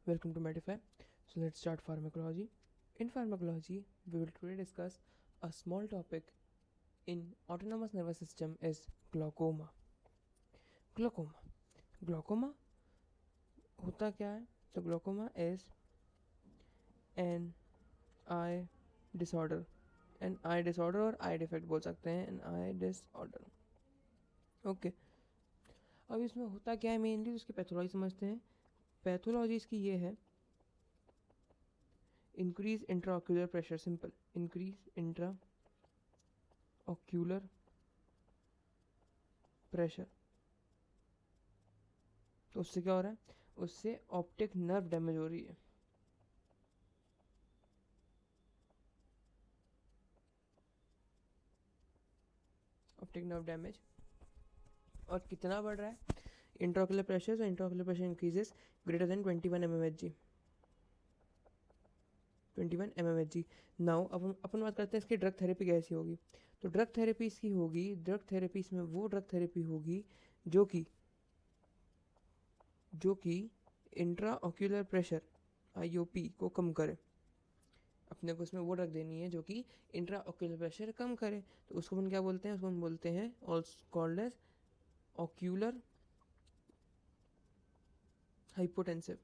Welcome to Medify. So let's start pharmacology. In pharmacology, we will today discuss a small topic in autonomous nervous system is glaucoma. Glaucoma. Glaucoma होता क्या है? तो glaucoma is an eye disorder. An eye disorder और eye defect बोल सकते हैं. An eye disorder. Okay. अब इसमें होता क्या है मेनली उसकी पैथोलॉजी समझते हैं. पैथोलॉजी इसकी ये है increase intraocular pressure. Simple. Increase intraocular pressure. तो उससे क्या हो रहा है? उससे ऑप्टिक नर्व डैमेज हो रही है. Optic nerve damage. और कितना बढ़ रहा है? Intraocular pressure. So intraocular pressure increases greater than 21 mmHg. 21 mmHg. Now अपन बात करते हैं इसकी ड्रग थेरेपी कैसी होगी. तो ड्रग थेरेपी इसकी होगी, ड्रग थेरेपी इसमें वो ड्रग थेरेपी होगी जो कि इंट्राओक्यूलर प्रेशर IOP को कम करे. अपने को इसमें वो ड्रग देनी है जो कि इंट्राओक्यूलर प्रेशर कम करे. तो उसको अपन क्या बोलते हैं? उसको हम बोलते हैं also called as ocular hypotensive.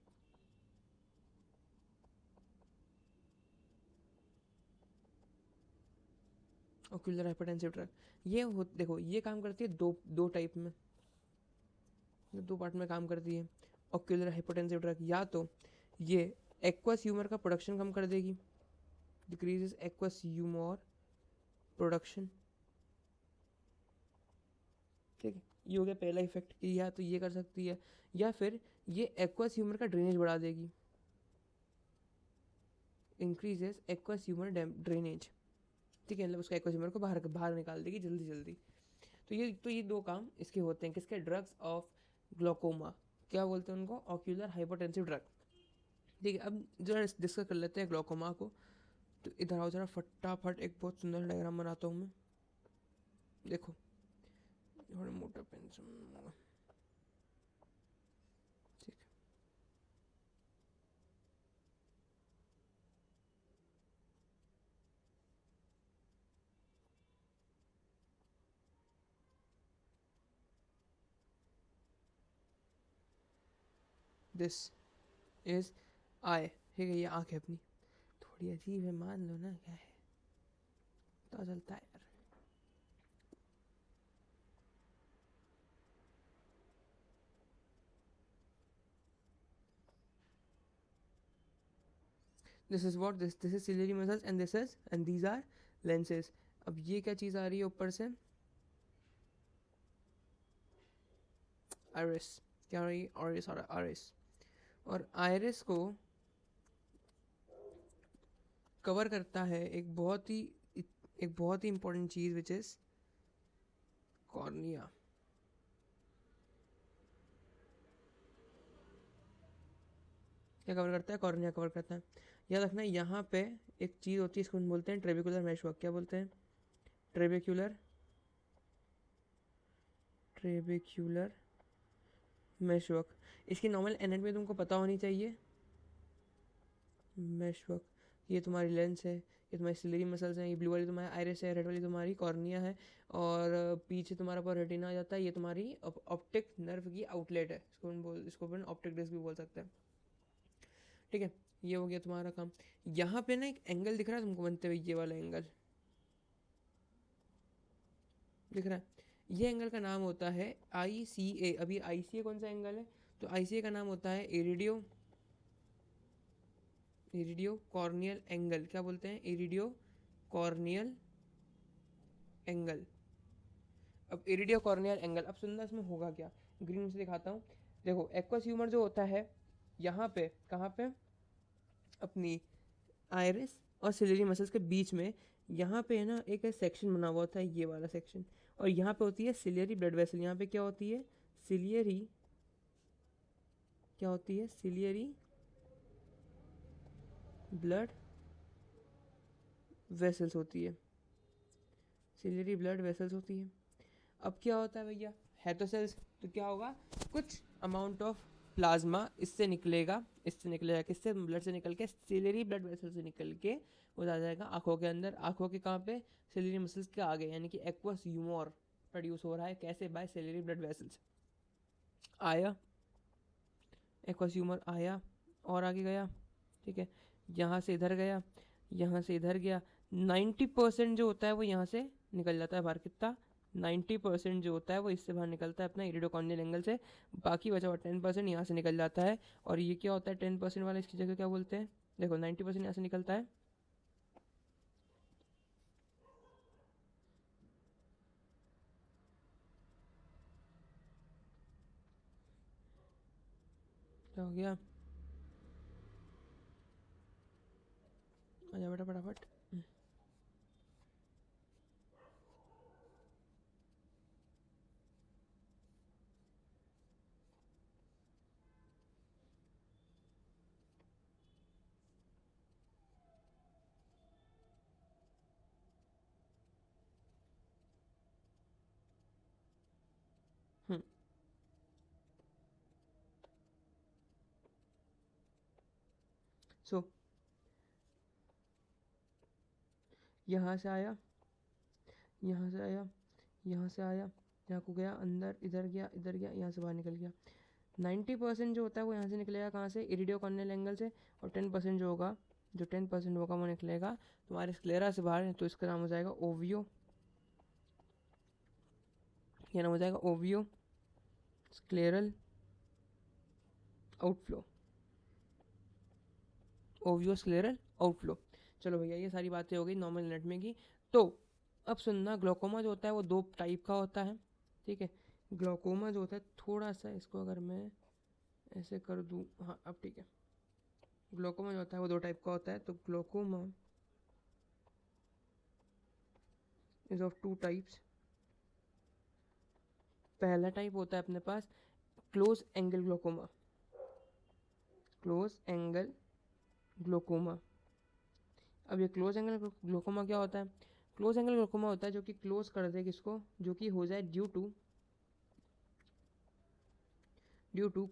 Ocular hypotensive drug ये देखो ये काम करती है दो टाइप में, दो पार्ट में काम करती है. ऑक्यूलर हाइपोटेंसिव ड्रग या तो ये एक्वस ह्यूमर का प्रोडक्शन कम कर देगी, डिक्रीजेस एक्वस ह्यूमर प्रोडक्शन. ठीक है, ये हो गया पहला इफेक्ट कि या तो ये कर सकती है, या फिर ये एक्वस ह्यूमर का ड्रेनेज बढ़ा देगी, इंक्रीजेस एक्वस ह्यूमर ड्रेनेज. ठीक है, मतलब उसका एक्वस ह्यूमर को बाहर निकाल देगी जल्दी. तो ये दो काम इसके होते हैं. किसके? Drugs of glaucoma. क्या बोलते हैं उनको? Ocular hypotensive drug. ठीक है, अब जरा डिस्कस कर लेते हैं ग्लोकोमा को. तो इधर आओ जरा फटाफट, एक बहुत सुंदर डायग्राम बनाता हूँ मैं. देखो थोड़ा मोटा पेन से बनाऊंगा. ठीक है, दिस इज आई. ठीक है, ये आँख है अपनी. थोड़ी अजीब है, मान लो ना. क्या है, पता चलता है यार. This is what this is ciliary muscles and these are lenses. अब ये क्या चीज़ आ रही है ऊपर से? आयरिस. क्या आ रही है? आयरिस. और आयरिस को कवर करता है एक बहुत ही इंपॉर्टेंट चीज़ विच इज़ कॉर्निया. क्या कवर करता है? कॉर्निया कवर करता है. याद रखना यहाँ पे एक चीज़ होती है, इसको हम बोलते हैं ट्रेबिकुलर मेशवर्क. क्या बोलते हैं? ट्रेबिक्यूलर मेशवर्क. इसकी नॉर्मल एनाटॉमी तुमको पता होनी चाहिए. मेशवर्क, ये तुम्हारी लेंस है, ये तुम्हारी सिलियरी मसल्स हैं, ये ब्लू वाली तुम्हारी आइरिस है, रेड वाली तुम्हारी कॉर्निया है, और पीछे तुम्हारा पर रेटिना आ जाता है. ये तुम्हारी ऑप्टिक नर्व की आउटलेट है. इसको अपन ऑप्टिक डिस्क भी बोल सकते हैं. ठीक है, ये हो गया तुम्हारा काम. यहाँ पे ना एक एंगल दिख रहा है तुमको बनते हुए, ये वाला एंगल दिख रहा है. ये एंगल का नाम होता है ICA. अभी ICA कौन सा एंगल है? तो ICA का नाम होता है इरिडियो कॉर्नियल एंगल. क्या बोलते हैं? इरिडियो कॉर्नियल एंगल. अब इरिडियो कॉर्नियल एंगल, अब सुनना इसमें होगा क्या. ग्रीन से दिखाता हूँ. देखो एक्वस ह्यूमर जो होता है यहाँ पे, कहाँ पे? अपनी आयरिस और सिलियरी मसल्स के बीच में यहाँ पे है ना एक सेक्शन बना हुआ होता है, ये वाला सेक्शन. और यहाँ पे होती है सिलियरी ब्लड वेसल. यहाँ पे क्या होती है? सिलियरी ब्लड वेसल्स होती है. सिलियरी ब्लड वेसल्स होती है. अब क्या होता है भैया? है तो सेल्स, तो क्या होगा? कुछ अमाउंट ऑफ प्लाज्मा इससे निकलेगा किससे, ब्लड से निकल के सिलेरी ब्लड वेसल से निकल के वो आ जाएगा आँखों के अंदर। आँखों के कहाँ पे, सिलेरी मसल्स के आगे, यानी कि एक्वस ह्यूमर प्रोड्यूस हो रहा है। कैसे, बाय सिलेरी ब्लड वेसल्स। आया एक्वस ह्यूमर आया और आगे गया, ठीक है, यहाँ से इधर गया, यहाँ से इधर गया। 90% जो होता है वो यहाँ से निकल जाता है बाहर। कितना, 90% जो होता है वो इससे बाहर निकलता है अपना इरिडोकॉर्नियल एंगल से। बाकी बचा हुआ 10% यहाँ से निकल जाता है। और ये क्या होता है 10% वाला, इसकी जगह क्या बोलते हैं, देखो 90% यहाँ से निकलता है, क्या हो गया, आजा बेटा फटाफट। सो यहाँ से आया, यहाँ से आया, यहाँ से आया, यहाँ को गया अंदर, इधर गया, इधर गया, यहाँ से बाहर निकल गया। 90% जो होता है वो यहाँ से निकलेगा कहाँ से, इरिडियोकॉर्नियल एंगल से। और 10% जो होगा, जो 10% होगा वो निकलेगा तुम्हारे स्क्लेरा से बाहर। तो इसका नाम हो जाएगा ओवियो, क्या नाम हो जाएगा, ओवियो स्क्लेरल आउटफ्लो, ओवियो स्क्लेरल आउटफ्लो। चलो भैया ये सारी बातें हो गई नॉर्मल एनाटॉमी की। तो अब सुनना, ग्लोकोमा जो होता है वो 2 टाइप का होता है, ठीक है। ग्लोकोमा जो होता है, थोड़ा सा इसको अगर मैं ऐसे कर दूँ, हाँ अब ठीक है। ग्लोकोमा जो होता है वो 2 टाइप का होता है। तो ग्लोकोमा इज ऑफ 2 टाइप्स। पहला टाइप होता है अपने पास close angle glaucoma, close angle glaucoma. अब ये क्लोज एंगल ग्लोकोमा क्या होता है, क्लोज एंगल ग्लोकोमा होता है जो कि क्लोज कर दे किसको, जो कि हो जाए due to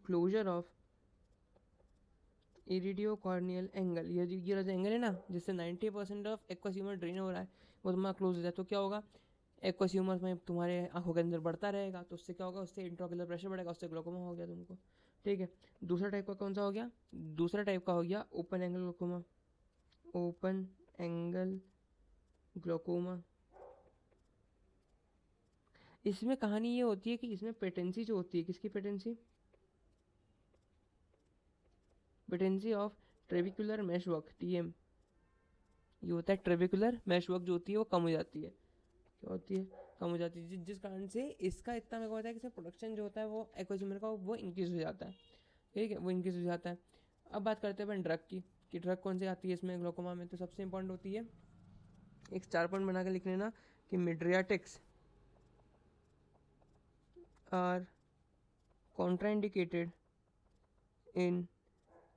closure of iridocorneal angle. ये जो एंगल है ना, जिससे 90% ऑफ एक्वस ह्यूमर ड्रेन हो रहा है, वो तुम्हारा क्लोज हो जाए। तो क्या होगा, एक्वस ह्यूमर में तुम्हारे आंखों के अंदर बढ़ता रहेगा, तो उससे क्या होगा, उससे इंट्राओक्युलर प्रेशर बढ़ेगा, उससे ग्लोकोमा हो गया तुमको, ठीक है। दूसरा टाइप का कौन सा हो गया, दूसरा टाइप का हो गया open angle glaucoma, open angle glaucoma. इसमें कहानी ये होती है कि इसमें पेटेंसी जो होती है, किसकी patency, patency of trabecular meshwork, TM. ये होता है ट्रेविकुलर मैशवर्क जो होती है वो कम हो जाती है, क्या होती है, कम हो जाती है, जिस कारण से इसका इतना मेरे को होता है कि प्रोडक्शन जो होता है वो एक्वाजिमर का वो इंक्रीज हो जाता है, ठीक है, वो इंक्रीज हो जाता है। अब बात करते हैं अपन ड्रग की, कि ड्रग कौन सी आती है इसमें ग्लोकोमा में। तो सबसे इंपॉर्टेंट होती है, एक 4 पॉइंट बना के लिख लेना, कि mydriatics are contraindicated in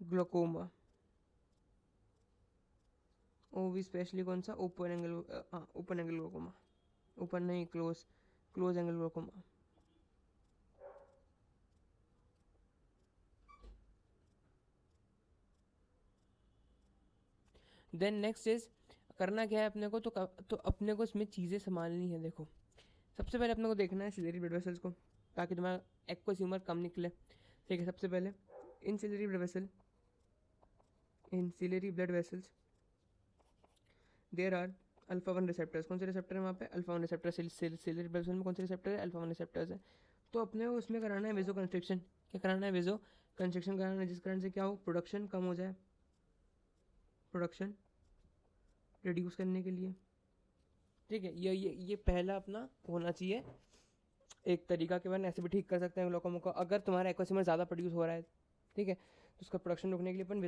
glaucoma. वो भी स्पेशली कौन सा, open angle, open angle glaucoma, open नहीं, close angle glaucoma. Then next is, करना क्या है अपने को, तो अपने को इसमें चीज़ें संभालनी है। देखो सबसे पहले अपने को देखना है सिलेरी ब्लड वेसल्स को, ताकि तुम्हारा एक्वस ह्यूमर कम निकले, ठीक है। सबसे पहले in ciliary blood vessel, in ciliary blood vessels there are alpha 1 receptors. कौन से रिसेप्टर है वहाँ पे, alpha 1 receptor. Ciliary blood vessel में कौन से रिसेप्टर है, अल्फा 1 रिसेप्टर्स है। तो अपने को उसमें कराना है वेजो कंस्ट्रिक्शन। क्या कराना है, वेजो कंस्ट्रिक्शन कराना है, जिस कारण से क्या हो, प्रोडक्शन कम हो जाए, प्रोडक्शन रिड्यूस करने के लिए, ठीक है। ये पहला अपना होना चाहिए एक तरीका के बाद। ऐसे भी ठीक कर सकते हैं ग्लोकोमा को, अगर तुम्हारा एक्वस ह्यूमर ज़्यादा प्रोड्यूस हो रहा है, ठीक है, तो उसका प्रोडक्शन रोकने के लिए अपन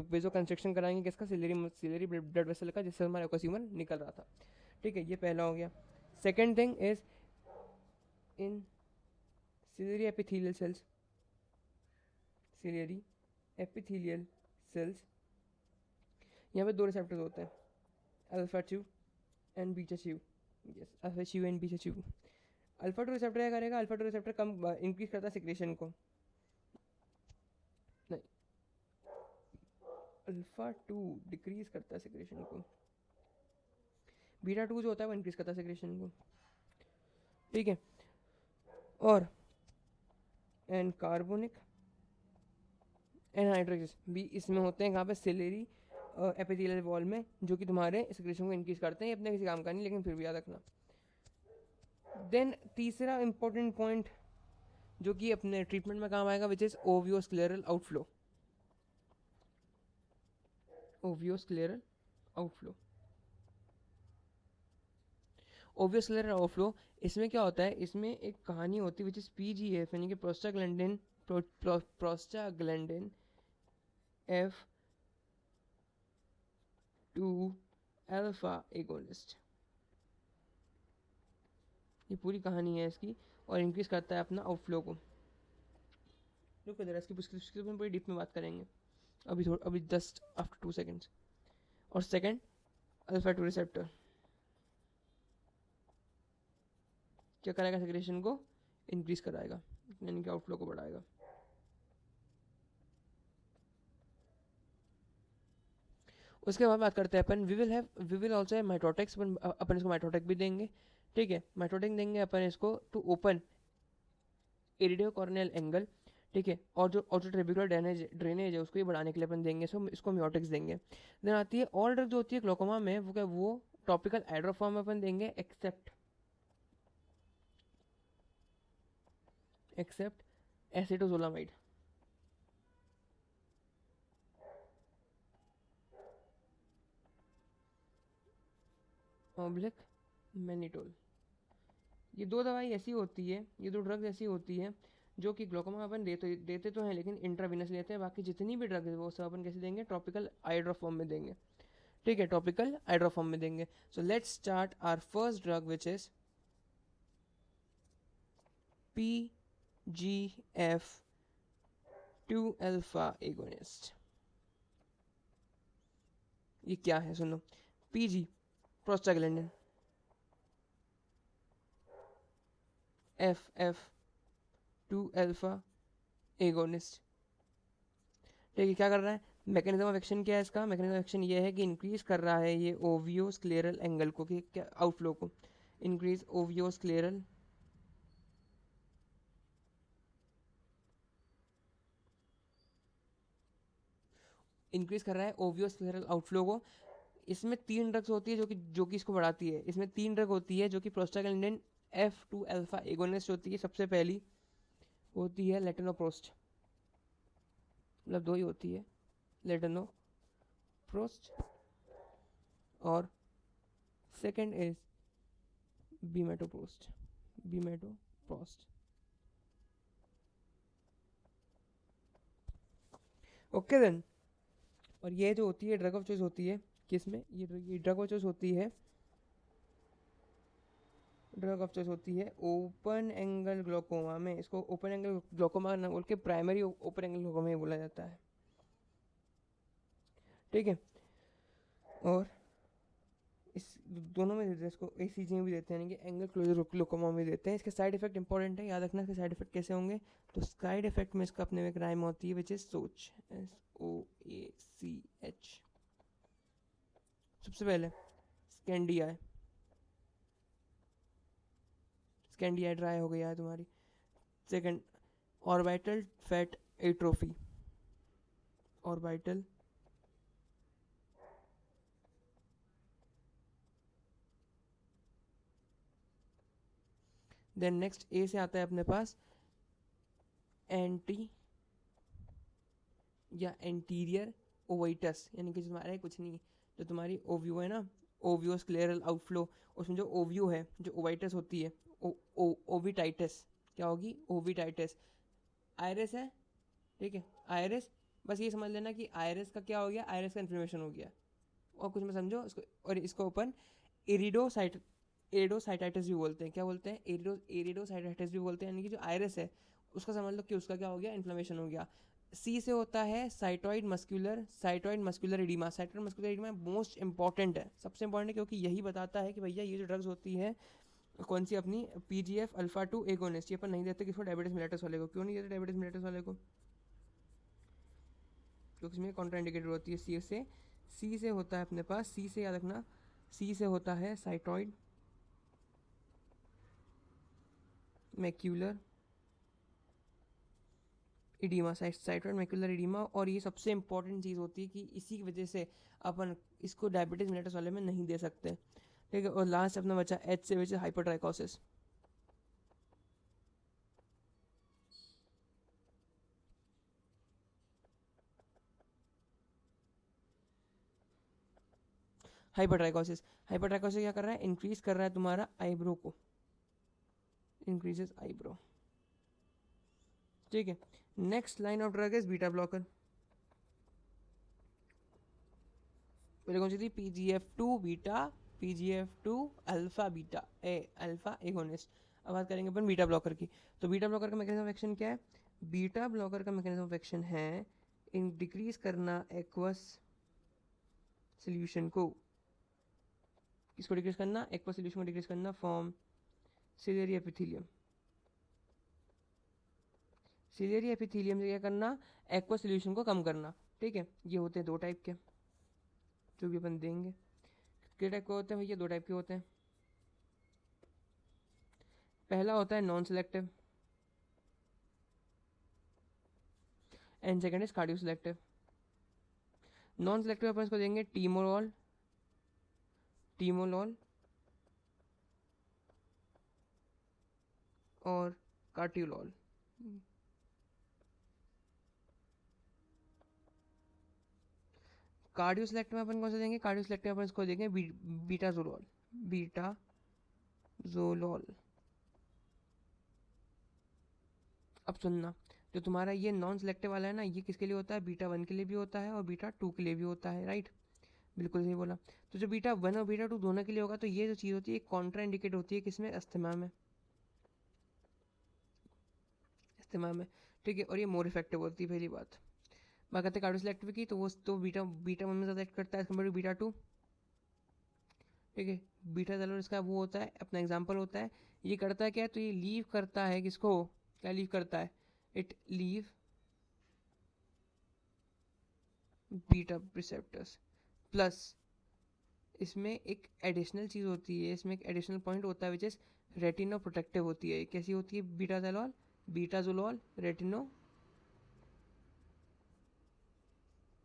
वेजो कंस्ट्रक्शन कराएंगे, किसका, सिलेरी ब्लड वेसल का, जिससे हमारा एक्वस ह्यूमर निकल रहा था, ठीक है। ये पहला हो गया। Second thing is in ciliary epithelial cells, ciliary epithelial cells, यहाँ पे 2 रिसेप्टर्स होते हैं, alpha 2 and beta 2, yes, alpha 2 and beta 2। Alpha 2 receptor क्या करेगा, अल्फा 2 रिसेप्टर कम इंक्रीज करता है सिक्रेशन को, अल्फा 2 डिक्रीज करता है सेक्रेशन को, बीटा 2 जो होता है वो इंक्रीज करता है सेक्रेशन को, ठीक है। और एन कार्बोनिक एनहाइड्रोक्स भी इसमें होते हैं, कहाँ पे, सिलेरी एपिथेलियल वॉल में, जो कि तुम्हारे सेक्रेशन को इंक्रीज करते हैं। ये अपने किसी काम का नहीं, लेकिन फिर भी याद रखना। देन तीसरा इंपॉर्टेंट पॉइंट जो कि अपने ट्रीटमेंट में काम आएगा, which is uveoscleral outflow. Uveoscleral outflow, uveoscleral outflow, इसमें क्या होता है, इसमें एक कहानी होती है विच इज पीजीएफ, यानी कि prostaglandin prostaglandin F2 alpha agonist. ये पूरी कहानी है इसकी, और इंक्रीज करता है अपना आउटफ्लो को। रुको जरा, इसकी प्रिस्क्रिप्शन पूरी डीप में बात करेंगे अभी 10 आफ्टर 2 सेकेंड्स। और सेकंड, अल्फा 2 रिसेप्टर क्या कराएगा, सेक्रेशन को इंक्रीज कराएगा, यानी कि आउटफ्लो को बढ़ाएगा। उसके बाद बात करते हैं अपन, वी विल ऑल्सो हैव माइटोटिक्स, अपन इसको माइटोटिक भी देंगे, ठीक है। माइटोटिक देंगे अपन इसको to open irido corneal angle, ठीक है। और जो ट्रेबिकुलर ड्रेनेज है उसको ही बढ़ाने के लिए अपन देंगे, सो इसको म्योटिक्स देंगे। देन आती है और ड्रग जो होती है ग्लोकोमा में, वो क्या, वो टॉपिकल हाइड्रोफॉर्म में अपन देंगे, एक्सेप्ट एसिटोजोलामाइड। Oblique mannitol. ये दो दवाई ऐसी होती है, ये दो ड्रग्स ऐसी होती है जो कि ग्लोकोमा अपन देते तो हैं, लेकिन इंट्रावीनस लेते हैं। बाकी जितनी भी ड्रग है वो सब अपन कैसे देंगे, टॉपिकल हाइड्रोफॉर्म में देंगे, ठीक है, टॉपिकल हाइड्रोफॉर्म में देंगे। So let's start our first drug which is PGF2 alpha agonist. ये क्या है सुनो, PG prostaglandin, FF2 alpha agonist, ठीक है। क्या कर रहा है, मैकेनिज्म ऑफ एक्शन क्या है इसका, मैकेनिज्म ऑफ एक्शन ये है कि इंक्रीज कर रहा है ये ओवियोस्क्लेरल एंगल को, कि क्या, आउटफ्लो को, इंक्रीज ओवियोस्क्लेरल इंक्रीज कर रहा है ओवियोस्क्लेरल आउटफ्लो को। इसमें 3 ड्रग्स होती है जो कि इसको बढ़ाती है। इसमें 3 ड्रग होती है जो कि प्रोस्टाग्लैंडिन F2 अल्फा एगोनिस्ट होती है। सबसे पहली होती है लेटनोप्रोस्ट, मतलब 2 ही होती है, लेटनोप्रोस्ट, और सेकंड इज बीमेटोप्रोस्ट। ओके देन, और ये जो होती है ड्रग ऑफ चॉइस होती है किसमें, ये ड्रग ऑफ चॉइस होती है, ड्रग ऑफ चॉइस होती है ओपन एंगल ग्लोकोमा में। इसको ओपन एंगल ग्लोकोमा ना बोल के प्राइमरी ओपन एंगल ग्लोकोमा ही बोला जाता है, ठीक है। और इस दोनों में देते हैं इसको, ACG में भी देते हैं, यानी कि एंगल क्लोजर ग्लोकोमा में देते हैं। इसके साइड इफेक्ट इंपॉर्टेंट है, याद रखना इसके साइड इफेक्ट कैसे होंगे। तो साइड इफेक्ट में इसका अपने में एक राइम होती है विच इज सोच, SOACH। सबसे पहले स्कैंडिया ड्राई हो गया है तुम्हारी। Second, orbital fat atrophy, orbital then next A से आता है अपने पास एंटी या एंटीरियर ओवाइटस, यानी कि जो तुम्हारा कुछ नहीं, जो तुम्हारी ओव्यू है ना, ओवियोस्क्लेरल आउटफ्लो, उसमें जो ओव्यू है, जो ओवाइटस होती है, ओविटाइटस, क्या होगी, ओविटाइटस। आयरस है, ठीक है, आयरस, बस ये समझ लेना कि आयरस का क्या हो गया, आयरस का इन्फ्लेमेशन हो गया, और कुछ में समझो इसको। और इसको अपन एरिडोसाइटाइटिस भी बोलते हैं। क्या बोलते हैं, एरिडोसाइटाइटिस भी बोलते हैं, यानी कि जो आयरस है उसका समझ लो कि उसका क्या हो गया, इन्फ्लेमेशन हो गया। सी से होता है cystoid macular oedema. Cystoid macular oedema most important है, सबसे इंपॉर्टेंट है, क्योंकि यही बताता है कि भैया ये जो ड्रग्स होती है कौन सी, अपनी PGF अल्फा 2 एगोनिस्ट, ये अपन नहीं देते किसको, डायबिटीज मेलिटस वाले को। क्यों नहीं देते डायबिटीज मेलिटस वाले को, जो किसमें कॉन्ट्राइंडिकेटेड होती है। सी से होता है अपने पास, सी से याद रखना, सी से होता है साइटोइड मैक्यूलर इडीमा, साइटोइड मैक्यूलर इडीमा। और ये सबसे इंपॉर्टेंट चीज़ होती है कि इसी की वजह से अपन इसको डायबिटीज मेलिटस वाले में नहीं दे सकते, ठीक है। और लास्ट अपना बचा एच से, विच इज हाइपरट्राइकोसिस। हाइपरट्राइकोसिस क्या कर रहा है, इंक्रीज कर रहा है तुम्हारा आईब्रो को, इंक्रीजेस आईब्रो, ठीक है। Next line of drug is beta blocker. पहले कौन सी थी, PGF2 beta, PGF2 alpha beta A alpha agonist. अब बात करेंगे अपन बीटा ब्लॉकर की। तो बीटा ब्लॉकर का मैकेनिज्म ऑफ एक्शन क्या है, बीटा ब्लॉकर का मैकेनिज्म ऑफ एक्शन है इन डिक्रीज करना एक्वस सोल्यूशन को, किसको डिक्रीज करना, एक्वस सोल्यूशन को डिक्रीज करना from ciliary epithelium. Ciliary epithelium से क्या करना, एक्वस सोल्यूशन को कम करना, ठीक है। ये होते हैं दो टाइप के, जो भी अपन देंगे। कितने टाइप के होते हैं भैया, दो टाइप के होते हैं। पहला होता है non selective and second is cardio selective. Non selective अपन इसको देंगे टीमोलॉल, टीमोलॉल और कार्टियोलॉल। कार्डियो सिलेक्टिव में अपन कौन सा देंगे, कार्डियो सिलेक्टिव अपन इसको देंगे बीटाजोलॉल, बीटाजोलॉल। अब सुनना, जो तुम्हारा ये नॉन सिलेक्टिव वाला है ना, ये किसके लिए होता है, बीटा 1 के लिए भी होता है और बीटा 2 के लिए भी होता है, राइट, बिल्कुल सही बोला। तो जो बीटा 1 और बीटा 2 दोनों के लिए होगा, तो ये जो चीज़ होती है कॉन्ट्रा इंडिकेट होती है किसमें, अस्थमा में, अस्थमा में, ठीक है। और ये मोर इफेक्टिव होती है, पहली बात। बात करते हैं कार्डियो सिलेक्टिव की, तो वो तो बीटा 1 में ज़्यादा एक्ट करता है कंपेयर टू बीटा 2, ठीक है। बीटा चलो इसका वो होता है अपना एग्जाम्पल होता है, ये करता है क्या, तो ये लीव करता है किसको, क्या लीव करता है, it leave beta receptors. Plus इसमें एक एडिशनल चीज़ होती है, इसमें एक एडिशनल पॉइंट होता है विच इज रेटिनो प्रोटेक्टिव होती है। कैसी होती है, बीटाजोलॉल रेटिनो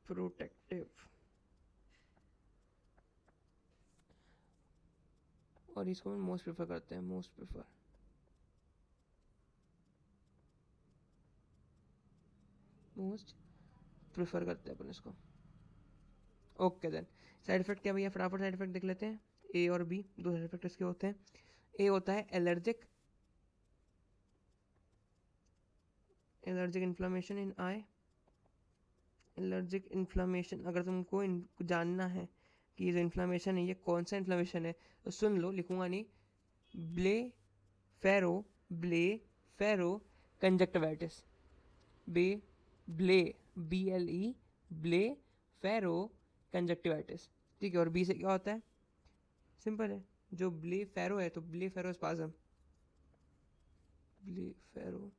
प्रोटेक्टिव। और इसको हम मोस्ट प्रेफर करते हैं, मोस्ट प्रेफर करते हैं अपन इसको। ओके देन, साइड इफेक्ट क्या भैया, फटाफट साइड इफेक्ट देख लेते हैं। ए और बी दो साइड इफेक्ट इसके होते हैं। ए होता है एलर्जिक इन्फ्लामेशन इन आई, एलर्जिक इन्फ्लामेशन। अगर तुमको जानना है कि ये जो इन्फ्लामेशन है ये कौन सा इन्फ्लामेशन है, तो सुन लो, लिखूंगा नहीं, ब्लेफेरो कंजक्टिवाइटिस, ब्लेफेरो कंजक्टिवाइटिस, ठीक है। और बी से क्या होता है, सिंपल है, जो ब्लेफेरो है तो ब्लेफेरोस्पाज्म, ब्लेफेरोस्पाज्म।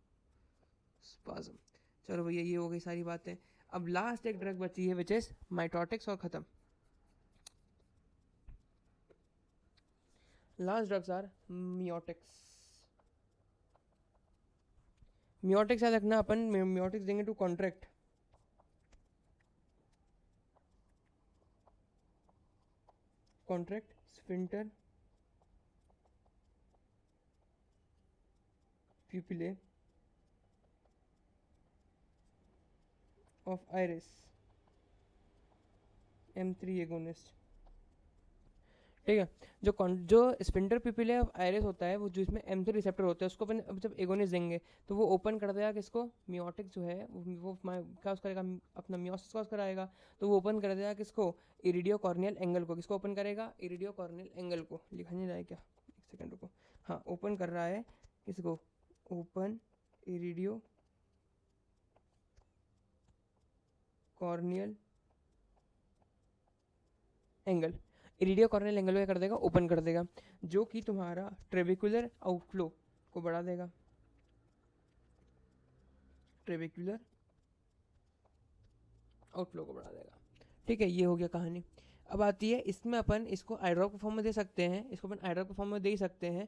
चलो भैया ये हो गई सारी बातें। अब लास्ट एक ड्रग बची है विच इज माइटोटिक्स, और खत्म। Last drugs are miotics. Miotics याद रखना, अपन मियोटिक्स देंगे to contract sphincter pupillae of iris, M3 agonist, ठीक है। जो स्फिंक्टर प्यूपिले ऑफ आइरिस होता है, वो जो इसमें M3 रिसेप्टर होता है, उसको अपन अब जब एगोनिस्ट देंगे तो वो ओपन कर देगा किसको, मियोटिक जो है वो क्या करेगा, अपना मियोसिस कॉज कराएगा। तो वो ओपन कर देगा किसको, इरिडियो कॉर्नियल एंगल को। किसको ओपन करेगा, इरिडियो कॉर्नियल एंगल को। लिखा नहीं रहा है क्या, एक सेकंड रुको, हाँ ओपन कर रहा है किसको, open irido corneal angle. Irido corneal angle क्या कर देगा, ओपन कर देगा, जो कि तुम्हारा ट्रेबिकुलर आउटफ्लो को बढ़ा देगा, ट्रेबिकुलर आउटफ्लो को बढ़ा देगा। ठीक है, ये हो गया कहानी। अब आती है इसमें अपन इसको आईड्रॉप के फॉर्म में दे सकते हैं, इसको अपन आईड्रॉप के फॉर्म में दे ही सकते हैं,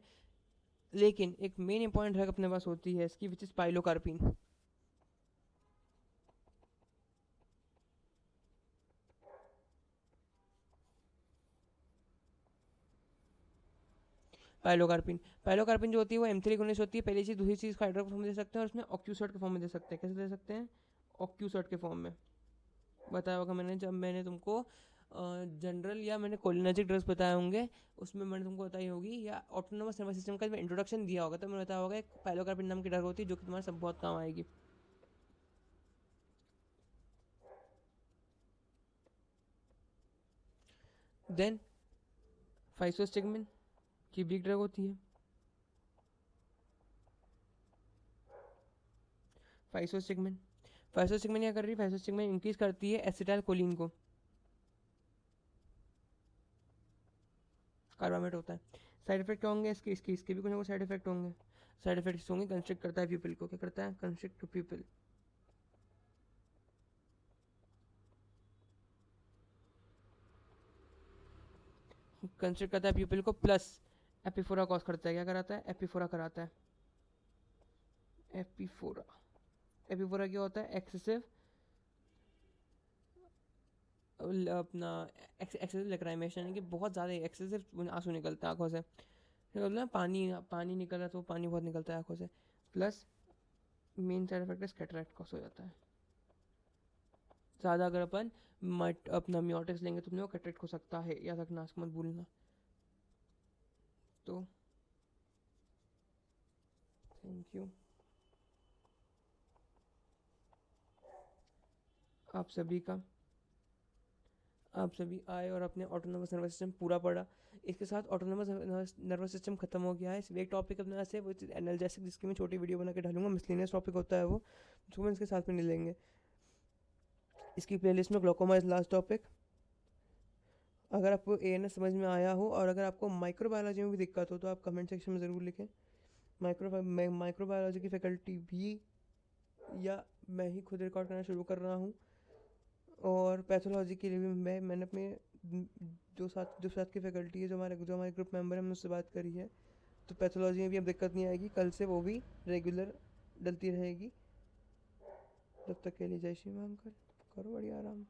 लेकिन एक मेन इंपॉर्टेंट ड्रग अपने पास होती है इसकी, विच इज पाइलोकार्पिन। पाइलोकार्पिन जो होती है वो M3 गुणित होती है, पहली चीज़। दूसरी चीज़ का हाइड्रो के फॉर्म में दे सकते हैं, और उसमें ऑक्यूसर्ट के फॉर्म में दे सकते हैं। कैसे दे सकते हैं? ऑक्यूसर्ट के फॉर्म में बताया होगा मैंने, जब मैंने तुमको जनरल या मैंने कोलिनर्जिक ड्रग्स बताए होंगे, उसमें मैंने तुमको बताई होगी, या ऑटोनोमस नर्वस सिस्टम का इंट्रोडक्शन दिया होगा तो मैंने बताया होगा एक पाइलोकार्पिन नाम की ड्रग होती है जो कि तुम्हारे सब बहुत काम आएगी। देन फाइसोस्टिग्मिन की भी ड्रग होती है। फाइसोस्टिग्मिन क्या कर रही है? फाइसोस्टिग्मिन इंक्रीज करती है एसिटाइल कोलिन को, कार्बामेट होता है। साइड इफेक्ट क्या होंगे इसके भी कुछ ना कुछ साइड इफेक्ट होंगे। साइड इफेक्ट्स होंगे, कंस्ट्रिक्ट करता है प्यूपिल को। क्या करता है? कंस्ट्रिक्ट प्यूपिल। कंस्ट्रिक्ट करता है प्यूपिल को, प्लस एपिफोरा कॉज करता है। क्या कराता है? एपिफोरा कराता है। एपिफोरा क्या होता है? एक्सेसिव अपना एक्सेसिव लैक्राइमेशन, है कि बहुत ज़्यादा एक्सेसिव आंसू निकलता है आंखों से। ना पानी निकल रहा है तो पानी बहुत निकलता है आंखों से। Plus main side effect cataract cause हो जाता है। ज़्यादा अगर अपन अपना म्योटिक्स लेंगे तो अपने वो कैटरेक्ट हो सकता है, याद रखना, इसको मत भूलना। तो थैंक यू आप सभी का। आप सभी आए और अपने ऑटोनोमस नर्वस सिस्टम पूरा पढ़ा। इसके साथ ऑटोनोमस नर्वस सिस्टम खत्म हो गया है। सिर्फ एक टॉपिक अपने पास है, वो एनाल्जेसिक, जिसकी मैं छोटी वीडियो बना के डालूंगा। मिसलेनियस टॉपिक होता है वो, उसको मैं इसके साथ में नहीं लेंगे। इसकी प्लेलिस्ट में ग्लोकोमा इज लास्ट टॉपिक। अगर आपको ANS समझ में आया हो और अगर आपको माइक्रोबायोलॉजी में भी दिक्कत हो तो आप कमेंट सेक्शन में ज़रूर लिखें। माइक्रोबायोलॉजी की फैकल्टी भी, या मैं ही खुद रिकॉर्ड करना शुरू कर रहा हूँ। और पैथोलॉजी के लिए भी मैंने अपने जो साथ की फैकल्टी है, जो हमारे ग्रुप मेंबर है, हमने उससे बात करी है। तो पैथोलॉजी में भी अब दिक्कत नहीं आएगी, कल से वो भी रेगुलर डलती रहेगी। तब तक के लिए जय श्री राम। करो बढ़िया आराम।